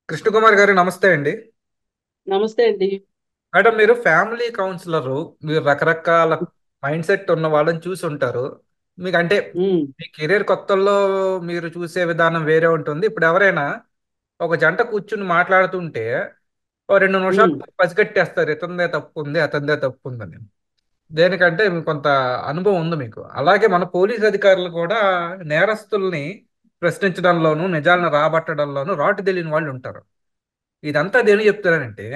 కృష్ణకుమార్ గారు నమస్తే అండి. నమస్తే అండి. మేడం, మీరు ఫ్యామిలీ కౌన్సిలరు. మీరు రకరకాల మైండ్ సెట్ ఉన్న వాళ్ళని చూసి ఉంటారు. మీకు అంటే ఉమ్, మీ కెరీర్ కొత్తల్లో మీరు చూసే విధానం వేరే ఉంటుంది. ఇప్పుడు ఎవరైనా ఒక జంట కూర్చుని మాట్లాడుతుంటే ఓ 2 నిమిషాలు ఉమ్. పసిగట్టేస్తారు, ఇతందే తప్పు ఉంది అతందే తప్పు ఉందని. దేనికంటే మీకు కొంత అనుభవం ఉంది మీకు. అలాగే మన పోలీస్ అధికారులు కూడా నేరస్తుల్ని ప్రశ్నించడంలోనూ నిజాలను రాబట్టడంలోనూ రాటు తెలియని వాళ్ళు ఉంటారు. ఇదంతా దేని చెప్తారంటే,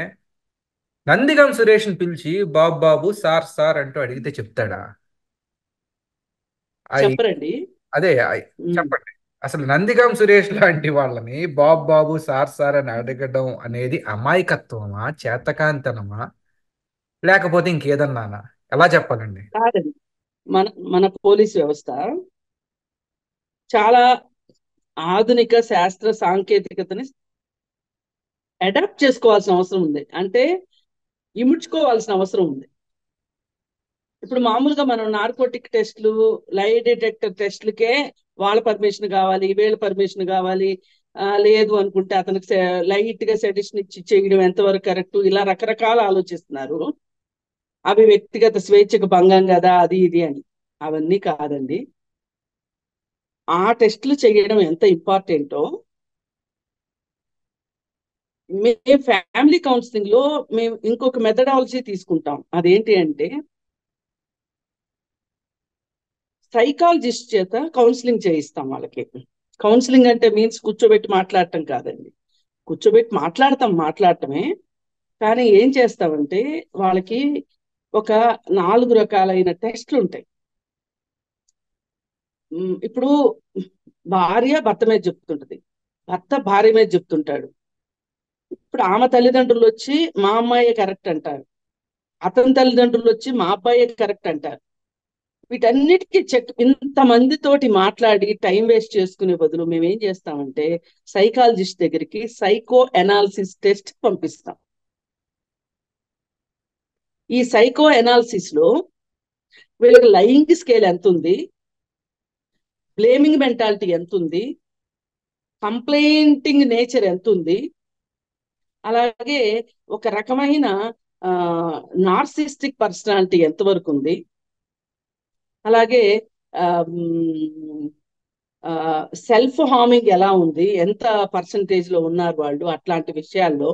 నందిగం సురేష్ని పిలిచి బాబు బాబు సార్ సార్ అంటూ అడిగితే చెప్తాడా? అయి చెప్పరండి. అదే ఉమ్. చెప్పండి. అసలు నందిగం సురేష్ లాంటి వాళ్ళని బాబు బాబు సార్ సార్ అని అడగడం అనేది అమాయకత్వమా, చేతకాంతనమా, లేకపోతే ఇంకేదన్నానా? ఎలా చెప్పాలండి? కాదండి. మన మన పోలీస్ వ్యవస్థ చాలా ఆధునిక శాస్త్ర సాంకేతికతని అడాప్ట్ చేసుకోవాల్సిన అవసరం ఉంది. అంటే ఇముడ్చుకోవాల్సిన అవసరం ఉంది. ఇప్పుడు మామూలుగా మనం నార్కోటిక్ టెస్టులు, లై డిటెక్టర్ టెస్టులకే వాళ్ళ పర్మిషన్ కావాలి, వీళ్ళ పర్మిషన్ కావాలి. లేదు అనుకుంటే అతనికి లైట్ గా సెడిషన్ ఇచ్చి చేయడం ఎంతవరకు కరెక్ట్, ఇలా రకరకాల ఆలోచిస్తున్నారు. అవి వ్యక్తిగత స్వేచ్ఛకు భంగం కదా, అది ఇది అని. అవన్నీ కాదండి. ఆ టెస్టులు చేయడం ఎంత ఇంపార్టెంటో మేము ఫ్యామిలీ కౌన్సిలింగ్ లో మేము ఇంకొక మెథడాలజీ తీసుకుంటాం. అదేంటి అంటే సైకాలజిస్ట్ చేత కౌన్సిలింగ్ చేయిస్తాం వాళ్ళకి. కౌన్సిలింగ్ అంటే మీన్స్ కూర్చోబెట్టి మాట్లాడటం కాదండి. కూర్చోబెట్టి మాట్లాడటమే. కానీ ఏం చేస్తామంటే వాళ్ళకి ఒక 4 రకాలైన టెస్టులు ఉంటాయి. ఇప్పుడు భార్య భర్త మీద చెప్తుంటది, భర్త భార్య మీద చెప్తుంటాడు. ఇప్పుడు ఆమె తల్లిదండ్రులు వచ్చి మా అమ్మాయే కరెక్ట్ అంటారు, అతని తల్లిదండ్రులు వచ్చి మా అబ్బాయే కరెక్ట్ అంటారు. వీటన్నిటికీ ఇంతమందితోటి మాట్లాడి టైం వేస్ట్ చేసుకునే బదులు మేము ఏం చేస్తామంటే సైకాలజిస్ట్ దగ్గరికి సైకో ఎనాలిసిస్ టెస్ట్ పంపిస్తాం. ఈ సైకో ఎనాలిసిస్ లో వీళ్ళకి లయింగ్ స్కేల్ ఎంత ఉంది, బ్లేమింగ్ మెంటాలిటీ ఎంత ఉంది, కంప్లైంటింగ్ నేచర్ ఎంత ఉంది, అలాగే ఒక రకమైన నార్సిస్టిక్ పర్సనాలిటీ ఎంతవరకు ఉంది, అలాగే సెల్ఫ్ హార్మింగ్ ఎలా ఉంది, ఎంత పర్సంటేజ్ లో ఉన్నారు వాళ్ళు, అట్లాంటి విషయాల్లో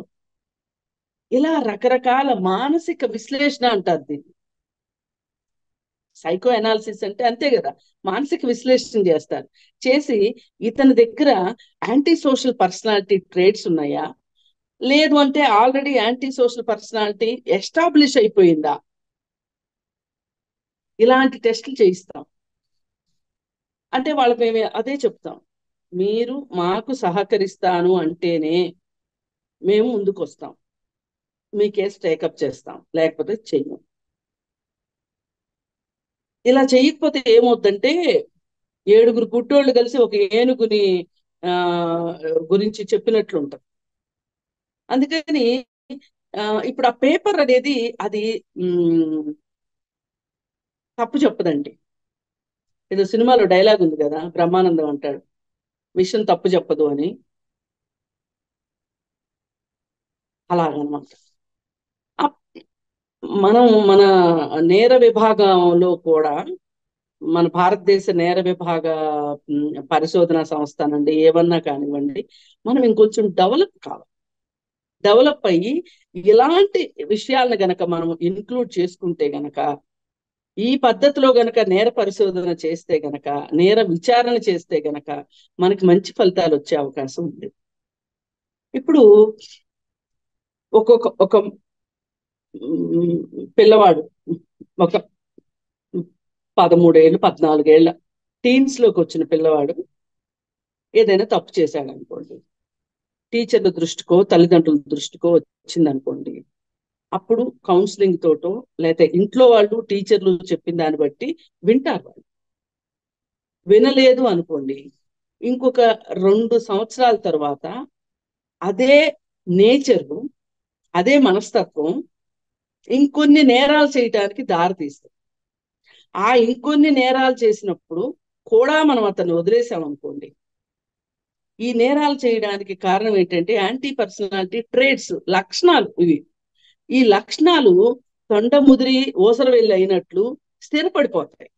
ఇలా రకరకాల మానసిక విశ్లేషణ అంటారు దీన్ని. సైకో అనాలిసిస్ అంటే అంతే కదా, మానసిక విశ్లేషణ చేస్తారు. చేసి ఇతని దగ్గర యాంటీ సోషల్ పర్సనాలిటీ ట్రేట్స్ ఉన్నాయా, లేదు అంటే already anti social personality establish అయిపోయిందా, ఇలాంటి టెస్టులు చేయిస్తాం. అంటే వాళ్ళకి మేము అదే చెప్తాం, మీరు మాకు సహకరిస్తాను అంటేనే మేము ముందుకు వస్తాం, మీ కేసు టేకప్ చేస్తాం, లేకపోతే చెయ్యం. ఇలా చేయకపోతే ఏమవుద్దంటే 7 గుట్టోళ్ళు కలిసి ఒక ఏనుగుని ఆ గురించి చెప్పినట్లు ఉంటుంది. అందుకని ఇప్పుడు ఆ పేపర్ అనేది అది ఉమ్, తప్పు చెప్పదండి. ఏదో సినిమాలో డైలాగ్ ఉంది కదా, బ్రహ్మానందం అంటాడు, మిషన్ తప్పు చెప్పదు అని. అలాగనమాట. మనం మన నేర విభాగంలో కూడా, మన భారతదేశ నేర విభాగ పరిశోధన సంస్థ నుండి ఏమన్నా కానివ్వండి, మనం ఇంకొంచెం డెవలప్ కావాలి. డెవలప్ అయ్యి ఇలాంటి విషయాలను గనక మనం ఇన్క్లూడ్ చేసుకుంటే గనక, ఈ పద్ధతిలో గనక నేర పరిశోధన చేస్తే గనక, నేర విచారణ చేస్తే గనక మనకి మంచి ఫలితాలు వచ్చే అవకాశం ఉంది. ఇప్పుడు ఒక పిల్లవాడు, ఒక 13 ఏళ్ళు 14 ఏళ్ళ టీన్స్ లోకి వచ్చిన పిల్లవాడు ఏదైనా తప్పు చేశాడు అనుకోండి, టీచర్ల దృష్టికో తల్లిదండ్రుల దృష్టికో వచ్చింది అనుకోండి, అప్పుడు కౌన్సిలింగ్ తోటో లేకపోతే ఇంట్లో వాళ్ళు టీచర్లు చెప్పిన దాన్ని బట్టి వింటారు వాళ్ళు. వినలేదు అనుకోండి, ఇంకొక 2 సంవత్సరాల తర్వాత అదే నేచరు, అదే మనస్తత్వం ఇంకొన్ని నేరాలు చేయటానికి దారి తీస్తుంది. ఆ ఇంకొన్ని నేరాలు చేసినప్పుడు కూడా మనం అతన్ని వదిలేసాం అనుకోండి, ఈ నేరాలు చేయడానికి కారణం ఏంటంటే యాంటీ పర్సనాలిటీ ట్రేడ్స్, లక్షణాలు ఇవి. ఈ లక్షణాలు తొండ ముదిరి ఊసర వెళ్ళి అయినట్లు స్థిరపడిపోతాయి.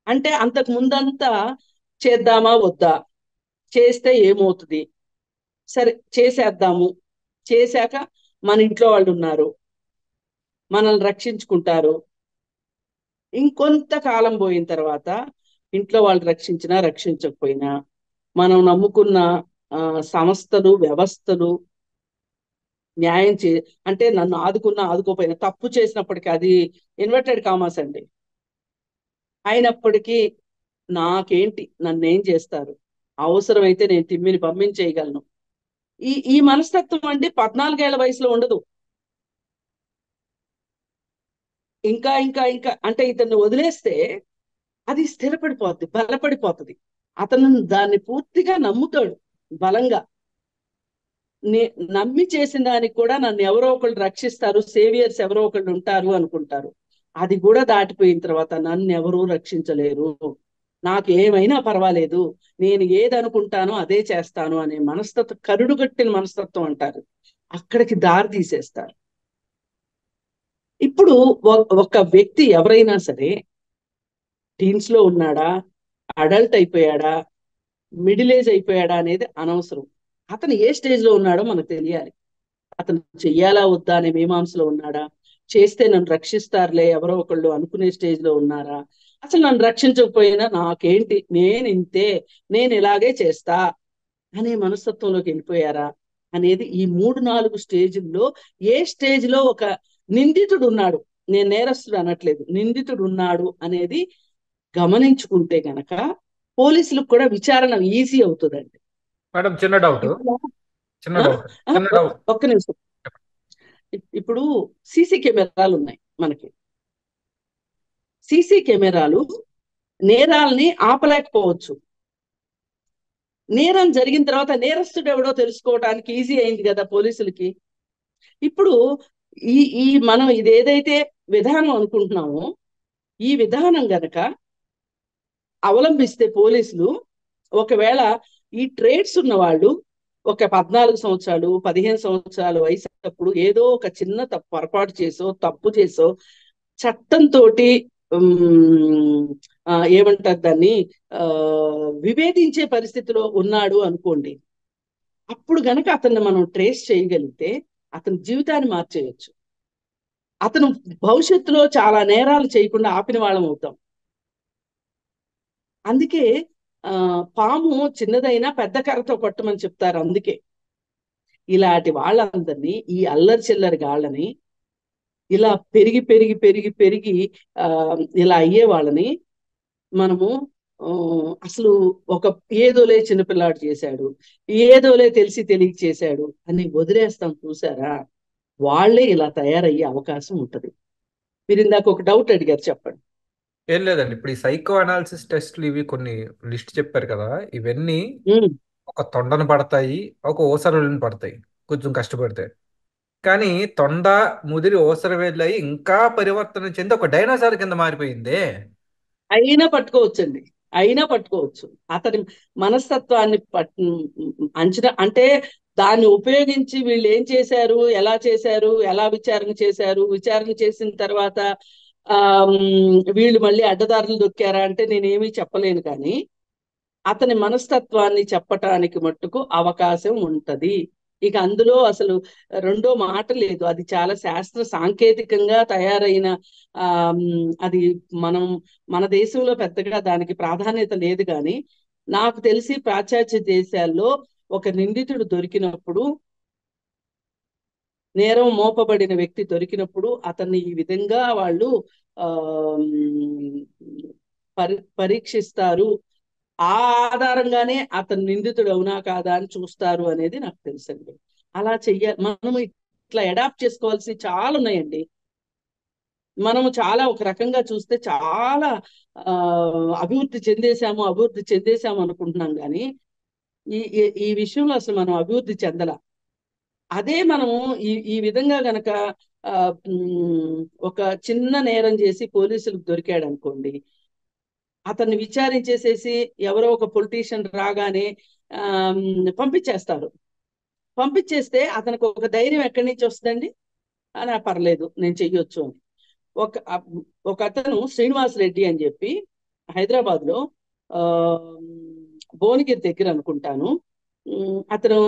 అంటే అంతకు ముందంతా చేద్దామా వద్దా, చేస్తే ఏమవుతుంది, సరే చేసేద్దాము, చేశాక మన ఇంట్లో వాళ్ళు ఉన్నారు, మనల్ని రక్షించుకుంటారు. ఇంకొంతకాలం పోయిన తర్వాత ఇంట్లో వాళ్ళు రక్షించినా రక్షించకపోయినా మనం నమ్ముకున్న సంస్థలు, వ్యవస్థలు న్యాయం అంటే నన్ను ఆదుకున్నా ఆదుకోపోయినా, తప్పు చేసినప్పటికీ, అది ఇన్వర్టెడ్ కామాస్ అండి, అయినప్పటికీ నాకేంటి, నన్ను ఏం చేస్తారు, అవసరమైతే నేను తిమ్మిని పంపించేయగలను. ఈ మనస్తత్వం అంటే 14 ఏళ్ల వయసులో ఉండదు. ఇంకా ఇంకా ఇంకా అంటే ఇతన్ని వదిలేస్తే అది స్థిరపడిపోద్ది, బలపడిపోతుంది. అతను దాన్ని పూర్తిగా నమ్ముతాడు బలంగా. నమ్మి చేసిన దానికి కూడా నన్ను ఎవరో ఒకళ్ళు రక్షిస్తారు, సేవియర్స్ ఎవరో ఒకళ్ళు ఉంటారు అనుకుంటారు. అది కూడా దాటిపోయిన తర్వాత నన్ను ఎవరూ రక్షించలేరు, నాకు ఏమైనా పర్వాలేదు, నేను ఏది అనుకుంటానో అదే చేస్తాను అనే మనస్తత్వం, కరుడుగట్టిన మనస్తత్వం అంటారు, అక్కడికి దారి తీసేస్తారు. ఇప్పుడు ఒక వ్యక్తి ఎవరైనా సరే టీన్స్ లో ఉన్నాడా, అడల్ట్ అయిపోయాడా, మిడిల్ ఏజ్ అయిపోయాడా అనేది అనవసరం. అతను ఏ స్టేజ్ లో ఉన్నాడో మనకు తెలియాలి. అతను చెయ్యాలా వద్దా అనే మీమాంసలో ఉన్నాడా, చేస్తే నన్ను రక్షిస్తారులే ఎవరో ఒకళ్ళు అనుకునే స్టేజ్ లో ఉన్నారా, అసలు నన్ను రక్షించకపోయినా నాకేంటి, నేను ఇంతే, నేను ఇలాగే చేస్తా అనే మనస్తత్వంలోకి వెళ్ళిపోయారా అనేది ఈ 3-4 స్టేజ్ల్లో ఏ స్టేజ్ లో ఒక నిందితుడు ఉన్నాడు, నేను నేరస్తుడు అనట్లేదు, నిందితుడు ఉన్నాడు అనేది గమనించుకుంటే గనక పోలీసులకు కూడా విచారణ ఈజీ అవుతుందండి. మేడం చిన్న డౌట్, ఇప్పుడు చిన్న డౌట్, చిన్న డౌట్. ఒక్క నిమిషం. ఇప్పుడు సీసీ కెమెరాలు ఉన్నాయి మనకి. సీసీ కెమెరాలు నేరాల్ని ఆపలేకపోవచ్చు. నేరం జరిగిన తర్వాత నేరస్తుడు ఎవడో తెలుసుకోవడానికి ఈజీ అయింది కదా పోలీసులకి. ఇప్పుడు ఈ ఈ మనం ఇదేదైతే విధానం అనుకుంటున్నామో ఈ విధానం గనక అవలంబిస్తే పోలీసులు, ఒకవేళ ఈ ట్రేడ్స్ ఉన్న వాళ్ళు ఒక 14 సంవత్సరాలు 15 సంవత్సరాల వయసు అప్పుడు ఏదో ఒక చిన్న పొరపాటు చేసో తప్పు చేసో చట్టంతో ఏమంటారు దాన్ని, విభేదించే పరిస్థితిలో ఉన్నాడు అనుకోండి, అప్పుడు గనక అతన్ని మనం ట్రేస్ చేయగలిగితే అతని జీవితాన్ని మార్చేయచ్చు. అతను భవిష్యత్తులో చాలా నేరాలు చేయకుండా ఆపిన వాళ్ళం అవుతాం. అందుకే పాము చిన్నదైనా పెద్ద కర్రతో కొట్టమని చెప్తారు. అందుకే ఇలాంటి వాళ్ళందరినీ, ఈ అల్లరి చిల్లరి గాళ్ళని, ఇలా పెరిగి పెరిగి పెరిగి పెరిగి ఇలా అయ్యే వాళ్ళని మనము అసలు ఒక ఏదోలే చిన్నపిల్లాడు చేశాడు, ఏదోలే తెలిసి తెలియక చేశాడు అని వదిలేస్తాం చూసారా, వాళ్ళే ఇలా తయారయ్యే అవకాశం ఉంటది. మీరు ఇందాక ఒక డౌట్ అడిగారు, చెప్పండి. ఏం లేదండి, ఇప్పుడు ఈ సైకో అనాలిసిస్ టెస్ట్లు ఇవి కొన్ని లిస్ట్ చెప్పారు కదా, ఇవన్నీ ఒక తొండను పడతాయి, ఒక ఊసరవెల్లిని పడతాయి కొంచెం కష్టపడితే. కానీ తొండ ముదిరి ఊసరవెల్లి ఇంకా పరివర్తన చెంది ఒక డైనోసార్ కింద మారిపోయిందే. అయినా పట్టుకోవచ్చండి, అయినా పట్టుకోవచ్చు. అతని మనస్తత్వాన్ని అంచనా అంటే దాన్ని ఉపయోగించి వీళ్ళు ఏం చేశారు, ఎలా విచారణ చేశారు, విచారణ చేసిన తర్వాత వీళ్ళు మళ్ళీ అడ్డదారులు దొక్కారా అంటే నేనేమీ చెప్పలేను. కానీ అతని మనస్తత్వాన్ని చెప్పటానికి మట్టుకు అవకాశం ఉంటది. ఇక అందులో అసలు రెండో మాట లేదు. అది చాలా శాస్త్ర సాంకేతికంగా తయారైన అది మన దేశంలో పెద్దగా దానికి ప్రాధాన్యత లేదు. కానీ నాకు తెలిసి పాశ్చాత్య దేశాల్లో ఒక నిందితుడు దొరికినప్పుడు, నేరం మోపబడిన వ్యక్తి దొరికినప్పుడు అతన్ని ఈ విధంగా వాళ్ళు ఆ పరీక్షిస్తారు. ఆ ఆధారంగానే అతను నిందితుడు అవునా కాదా అని చూస్తారు అనేది నాకు తెలుసండి. అలా చెయ్యాలి. మనం ఇట్లా అడాప్ట్ చేసుకోవాల్సి చాలా ఉన్నాయండి. మనము చాలా ఒక రకంగా చూస్తే చాలా అభివృద్ధి చెందేశాము అనుకుంటున్నాం. కానీ ఈ విషయంలో అసలు మనం అభివృద్ధి చెందల. అదే మనము ఈ విధంగా గనక ఒక చిన్న నేరం చేసి పోలీసులకు దొరికాడు అనుకోండి, అతన్ని విచారించేసేసి ఎవరో ఒక పొలిటీషియన్ రాగానే పంపించేస్తారు. పంపించేస్తే అతనికి ఒక ధైర్యం ఎక్కడి నుంచి వస్తుందండి? అని పర్లేదు నేను చెయ్యొచ్చు అని. ఒక ఒక అతను శ్రీనివాస్ రెడ్డి అని చెప్పి హైదరాబాద్ లో ఆ భువనగిరి దగ్గర అనుకుంటాను. అతను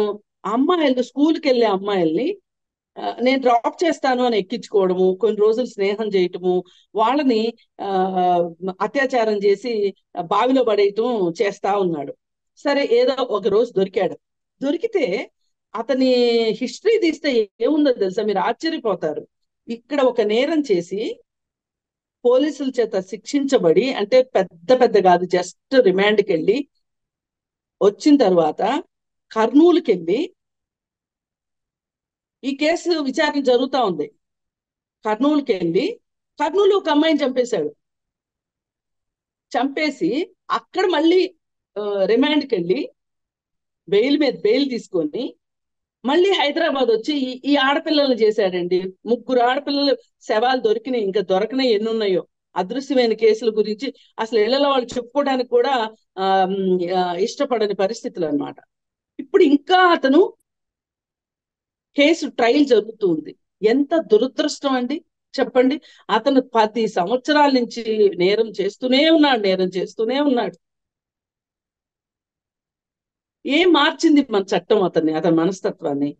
అమ్మాయిలు స్కూల్కి వెళ్ళే అమ్మాయిల్ని నేను డ్రాప్ చేస్తాను అని ఎక్కించుకోవడము, కొన్ని రోజులు స్నేహం చేయటము, వాళ్ళని ఆ అత్యాచారం చేసి బావిలో పడేయటం చేస్తా ఉన్నాడు. సరే ఏదో ఒక రోజు దొరికాడు. దొరికితే అతని హిస్టరీ తీస్తే ఏముందో తెలుసా, మీరు ఆశ్చర్యపోతారు. ఇక్కడ ఒక నేరం చేసి పోలీసుల చేత శిక్షించబడి, అంటే పెద్ద పెద్ద కాదు, జస్ట్ రిమాండ్కి వెళ్ళి వచ్చిన తర్వాత కర్నూలుకి వెళ్ళి ఈ కేసు విచారణ జరుగుతూ ఉంది. కర్నూలుకి వెళ్ళి కర్నూలు ఒక అమ్మాయిని చంపేశాడు. చంపేసి అక్కడ మళ్ళీ రిమాండ్కి వెళ్ళి బెయిల్ మీద బెయిల్ తీసుకొని మళ్ళీ హైదరాబాద్ వచ్చి ఈ ఆడపిల్లలు చేశాడండి. 3 ఆడపిల్లలు శవాలు దొరికినాయి, ఇంకా దొరకనే ఎన్ని ఉన్నాయో. అదృశ్యమైన కేసుల గురించి అసలు ఇళ్లలో వాళ్ళు చెప్పుకోవడానికి కూడా ఇష్టపడని పరిస్థితులు అన్నమాట. ఇప్పుడు ఇంకా అతను కేసు ట్రయల్ జరుగుతుంది. ఎంత దురదృష్టం అండి చెప్పండి. అతను 10 సంవత్సరాల నుంచి నేరం చేస్తూనే ఉన్నాడు. ఏం మార్చింది మన చట్టం అతని మనస్తత్వాన్ని?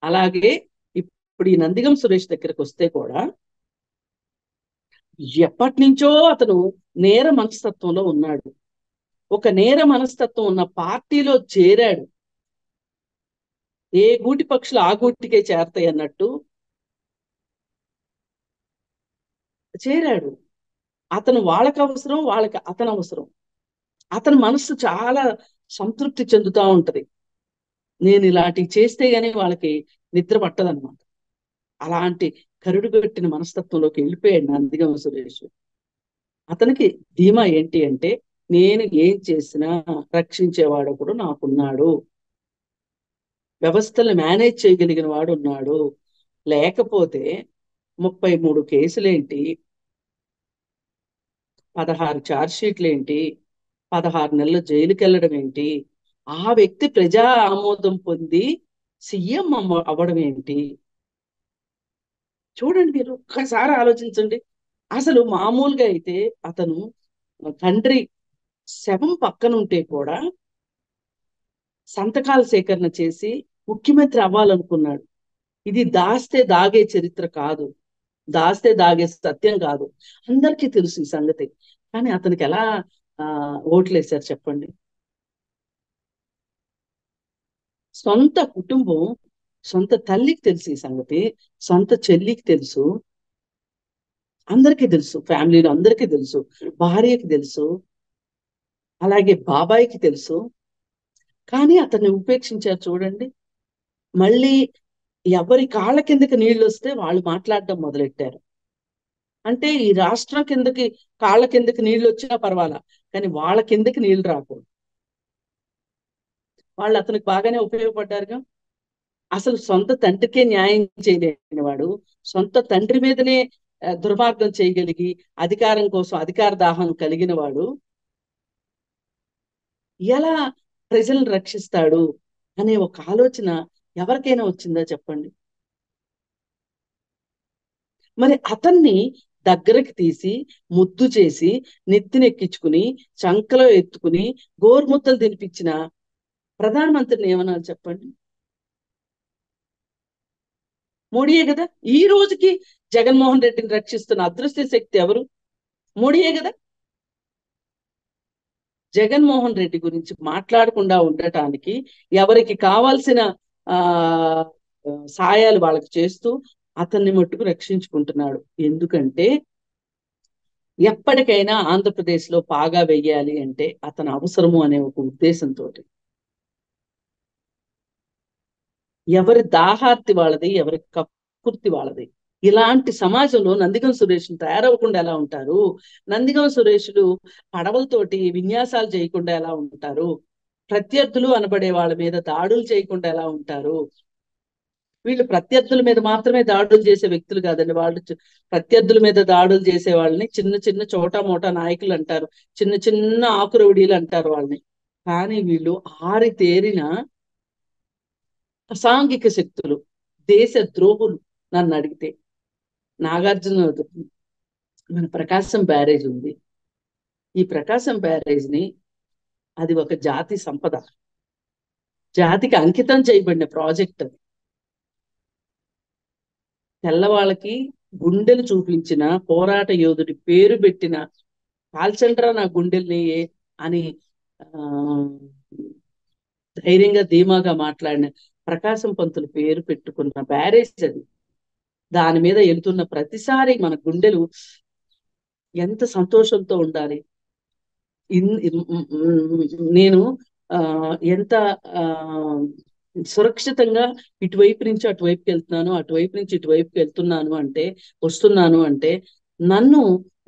అలాగే ఇప్పుడు ఈ నందిగం సురేష్ దగ్గరకు వస్తే కూడా ఎప్పటి నుంచో అతను నేర మనస్తత్వంలో ఉన్నాడు. ఒక నేర మనస్తత్వం ఉన్న పార్టీలో చేరాడు. ఏ గూటి పక్షులు ఆ గూటికే చేరతాయి అన్నట్టు చేరాడు. అతను వాళ్ళకి అవసరం, వాళ్ళకి అతను అవసరం. అతని మనస్సు చాలా సంతృప్తి చెందుతూ ఉంటది. నేను ఇలాంటివి చేస్తే గానీ వాళ్ళకి నిద్ర పట్టదనమాట. అలాంటి కరుడు పెట్టిన మనస్తత్వంలోకి వెళ్ళిపోయాడు నందిగం సురేష్. అతనికి ధీమా ఏంటి అంటే, నేను ఏం చేసినా రక్షించేవాడు ఒకడు నాకున్నాడు, వ్యవస్థలు మేనేజ్ చేయగలిగిన వాడు ఉన్నాడు. లేకపోతే 33 కేసులేంటి, 16 ఛార్జ్షీట్లు ఏంటి, 16 నెలలు జైలుకి వెళ్ళడం ఏంటి, ఆ వ్యక్తి ప్రజా ఆమోదం పొంది సీఎం అవ్వడం ఏంటి? చూడండి, మీరు ఒక్కసారి ఆలోచించండి. అసలు మామూలుగా అయితే అతను తండ్రి శవం పక్కన ఉంటే కూడా సంతకాల సేకరణ చేసి ముఖ్యమంత్రి అవ్వాలనుకున్నాడు. ఇది దాస్తే దాగే చరిత్ర కాదు, దాస్తే దాగే సత్యం కాదు. అందరికీ తెలుసు ఈ సంగతి. కానీ అతనికి ఎలా ఓట్లేశారు చెప్పండి? సొంత కుటుంబం, సొంత తల్లికి తెలుసు ఈ సంగతి, సొంత చెల్లికి తెలుసు, అందరికీ తెలుసు, ఫ్యామిలీలో అందరికీ తెలుసు, భార్యకి తెలుసు, అలాగే బాబాయికి తెలుసు. కానీ అతన్ని ఉపేక్షించారు చూడండి. మళ్ళీ ఎవరి కాళ్ళ కిందకి నీళ్ళు వస్తే వాళ్ళు మాట్లాడడం మొదలెట్టారు. అంటే ఈ రాష్ట్రం కిందకి కాళ్ళ కిందకి నీళ్ళు వచ్చినా పర్వాలా, కానీ వాళ్ళ కిందకి నీళ్లు రాకూడదు. వాళ్ళు అతనికి బాగానే ఉపయోగపడ్డారుగా. అసలు సొంత తండ్రికే న్యాయం చేయలేని వాడు సొంత తండ్రి మీదనే దుర్మార్గం చేయగలిగి అధికారం కోసం అధికార దాహం కలిగిన వాడు ఎలా ప్రజలను రక్షిస్తాడు అనే ఒక ఆలోచన ఎవరికైనా వచ్చిందా చెప్పండి? మరి అతన్ని దగ్గరకు తీసి ముద్దు చేసి నెత్తినెక్కించుకుని చంకలో ఎత్తుకుని గోరుముద్దలు తినిపించిన ప్రధానమంత్రిని ఏమన్నారు చెప్పండి? మోడీయే కదా. ఈ రోజుకి జగన్మోహన్ రెడ్డిని రక్షిస్తున్న అదృశ్య శక్తి ఎవరు? మోడీయే కదా. జగన్మోహన్ రెడ్డి గురించి మాట్లాడకుండా ఉండటానికి ఎవరికి కావాల్సిన ఆ సాయాలు వాళ్ళకి చేస్తూ అతన్ని మట్టుకు రక్షించుకుంటున్నాడు. ఎందుకంటే ఎప్పటికైనా ఆంధ్రప్రదేశ్ లో పాగా వెయ్యాలి అంటే అతను అవసరము అనే ఒక ఉద్దేశంతో. ఎవరి దాహార్తి వాళ్ళది, ఎవరి కక్కుర్తి వాళ్ళది. ఇలాంటి సమాజంలో నందిగం సురేష్ తయారవ్వకుండా ఎలా ఉంటారు? నందిగం సురేషులు పడవలతోటి విన్యాసాలు చేయకుండా ఎలా ఉంటారు? ప్రత్యర్థులు అనబడే వాళ్ళ మీద దాడులు చేయకుండా ఎలా ఉంటారు? వీళ్ళు ప్రత్యర్థుల మీద మాత్రమే దాడులు చేసే వ్యక్తులు కాదండి. వాళ్ళు ప్రత్యర్థుల మీద దాడులు చేసే వాళ్ళని చిన్న చిన్న చోటా మోటా నాయకులు అంటారు, చిన్న చిన్న ఆకురవుడీలు అంటారు వాళ్ళని. కానీ వీళ్ళు ఆరితేరిన అసాంఘిక శక్తులు, దేశ ద్రోహులు. నన్ను అడిగితే నాగార్జున మన ప్రకాశం బ్యారేజ్ ఉంది. ఈ ప్రకాశం బ్యారేజ్ ని, అది ఒక జాతి సంపద, జాతికి అంకితం చేయబడిన ప్రాజెక్ట్ అది. తెల్లవాళ్ళకి గుండెలు చూపించిన పోరాట యోధుడి పేరు పెట్టిన, కాల్చండ్రా నా గుండెల్ని అని ఆ ధైర్యంగా ధీమాగా మాట్లాడిన ప్రకాశం పంతులు పేరు పెట్టుకున్న బ్యారేజ్ అది. దాని మీద వెళ్తున్న ప్రతిసారి మన గుండెలు ఎంత సంతోషంతో ఉండాలి. నేను ఆ ఎంత ఆ సురక్షితంగా ఇటువైపు నుంచి అటువైపుకి వెళ్తున్నాను, అటువైపు నుంచి ఇటువైపుకి వెళ్తున్నాను అంటే, వస్తున్నాను అంటే, నన్ను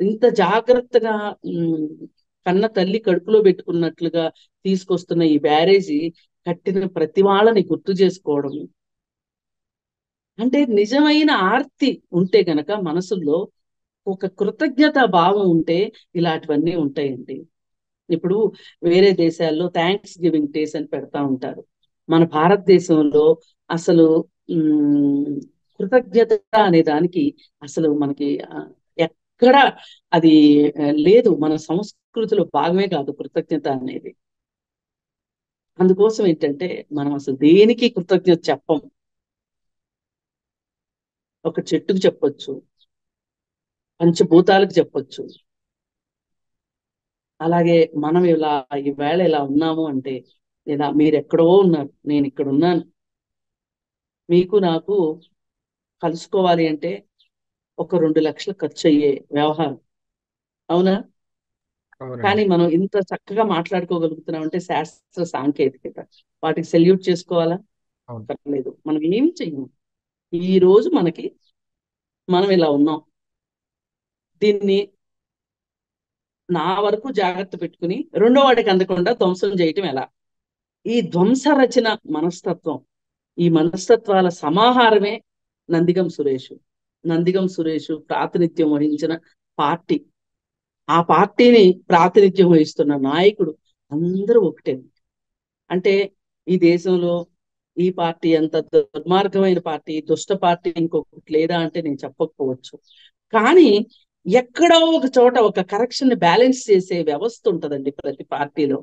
ఇంత జాగ్రత్తగా కన్న తల్లి కడుపులో పెట్టుకున్నట్లుగా తీసుకొస్తున్న ఈ బ్యారేజీ కట్టిన ప్రతి వాళ్ళని గుర్తు చేసుకోవడం అంటే, నిజమైన ఆర్తి ఉంటే గనక మనసుల్లో ఒక కృతజ్ఞత భావం ఉంటే ఇలాంటివన్నీ ఉంటాయండి. ఇప్పుడు వేరే దేశాల్లో థ్యాంక్స్ గివింగ్ డేస్ అని పెడతా ఉంటారు. మన భారతదేశంలో అసలు కృతజ్ఞత అనే దానికి అసలు మనకి ఎక్కడ అది లేదు. మన సంస్కృతిలో భాగమే కాదు కృతజ్ఞత అనేది. అందుకోసం ఏంటంటే మనం అసలు దేనికి కృతజ్ఞత చెప్పం. ఒక చెట్టుకు చెప్పొచ్చు, పంచభూతాలకు చెప్పొచ్చు. అలాగే మనం ఈవేళ ఇలా ఉన్నాము అంటే, ఇలా మీరు ఎక్కడో ఉన్నారు, నేను ఇక్కడ ఉన్నాను. మీకు నాకు కలుసుకోవాలి అంటే ఒక 2 లక్షలు ఖర్చు అయ్యే వ్యవహారం, అవునా? అవునండి. కానీ మనం ఇంత చక్కగా మాట్లాడుకోగలుగుతున్నాం అంటే శాస్త్ర సాంకేతికత. వాటికి సెల్యూట్ చేసుకోవాలా? అవును. లేదు. మనం ఏం చెయ్యము. ఈ రోజు మనం ఇలా ఉన్నాం. దీన్ని నా వరకు జాగ్రత్త పెట్టుకుని రెండో వాడికి అందకుండా ధ్వంసం చేయటం ఎలా? ఈ ధ్వంస రచన మనస్తత్వం, ఈ మనస్తత్వాల సమాహారమే నందిగం సురేష్. నందిగం సురేష్ ప్రాతినిధ్యం వహించిన పార్టీ, ఆ పార్టీని ప్రాతినిధ్యం వహిస్తున్న నాయకుడు అందరూ ఒకటే. అంటే ఈ దేశంలో ఈ పార్టీ అంత దుర్మార్గమైన పార్టీ, దుష్ట పార్టీ ఇంకొకటి లేదా అంటే నేను చెప్పకపోవచ్చు. కానీ ఎక్కడో ఒక చోట ఒక కరెక్షన్ ని బ్యాలెన్స్ చేసే వ్యవస్థ ఉంటదండి ప్రతి పార్టీలో.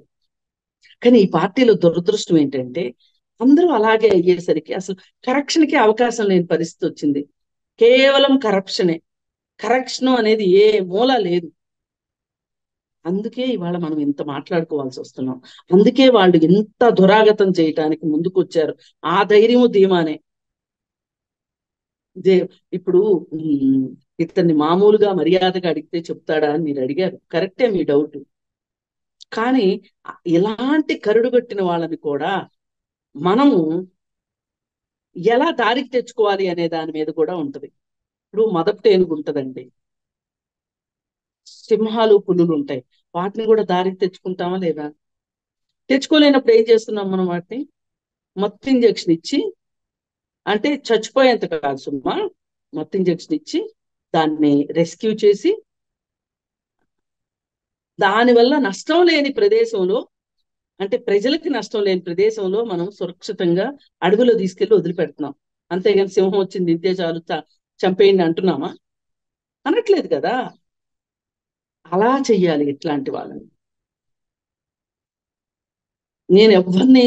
కానీ ఈ పార్టీలో దురదృష్టం ఏంటంటే అందరూ అలాగే అయ్యేసరికి అసలు కరెక్షన్ కి అవకాశం లేని పరిస్థితి వచ్చింది. కేవలం కరప్షనే. కరెక్షన్ అనేది ఏ మూల లేదు. అందుకే ఇవాళ మనం ఇంత మాట్లాడుకోవాల్సి వస్తున్నాం. అందుకే వాళ్ళు ఇంత దురాగతం చేయటానికి ముందుకు వచ్చారు. ఆ ధైర్యము ధీమానే. ఇప్పుడు ఇతన్ని మామూలుగా మర్యాదగా అడిగితే చెప్తాడా అని మీరు అడిగారు. కరెక్టే మీ డౌట్. కానీ ఇలాంటి కరుడుగట్టిన వాళ్ళని కూడా మనము ఎలా దారికి తెచ్చుకోవాలి అనే దాని మీద కూడా ఉంటది. ఇప్పుడు మదపు ఏనుగు ఉంటదండి, సింహాలు పులులు ఉంటాయి. వాటిని కూడా దారికి తెచ్చుకుంటామా లేదా? తెచ్చుకోలేనప్పుడు ఏం చేస్తున్నాం మనం? వాటిని మత్తు ఇంజెక్షన్ ఇచ్చి, అంటే చచ్చిపోయేంత కాదు సుమ్మా, మత్తు ఇంజెక్షన్ ఇచ్చి దాన్ని రెస్క్యూ చేసి దానివల్ల నష్టం లేని ప్రదేశంలో, అంటే ప్రజలకి నష్టం లేని ప్రదేశంలో మనం సురక్షితంగా అడవిలో తీసుకెళ్లి వదిలిపెడుతున్నాం. అంతేగాని సింహం వచ్చింది ఇంతే చాలు చంపేయండి అంటున్నామా? అనట్లేదు కదా. అలా చెయ్యాలి ఇట్లాంటి వాళ్ళని. నేను ఎవరిని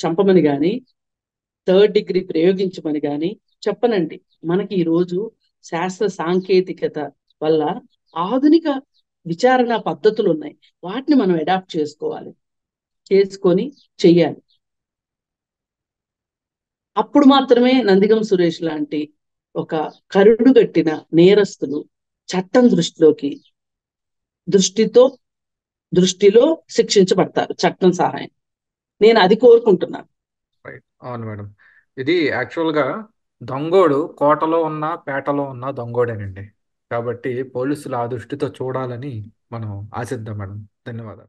చంపమని కానీ, 3rd డిగ్రీ ప్రయోగించమని కానీ చెప్పనండి. మనకి ఈరోజు శాస్త్ర సాంకేతికత వల్ల ఆధునిక విచారణ పద్ధతులు ఉన్నాయి. వాటిని మనం అడాప్ట్ చేసుకోవాలి, చేసుకొని చెయ్యాలి. అప్పుడు మాత్రమే నందిగం సురేష్ లాంటి ఒక కరుడుగట్టిన నేరస్తులు చట్టం దృష్టిలో శిక్షించబడతారు చట్టం సహాయం. నేను అది కోరుకుంటున్నాను. అవును మేడం. ఇది యాక్చువల్గా దొంగోడు కోటలో ఉన్న పేటలో ఉన్న దొంగోడేనండి. కాబట్టి పోలీసులు ఆ దృష్టితో చూడాలని మనం ఆశిద్దాం మేడం. ధన్యవాదాలు.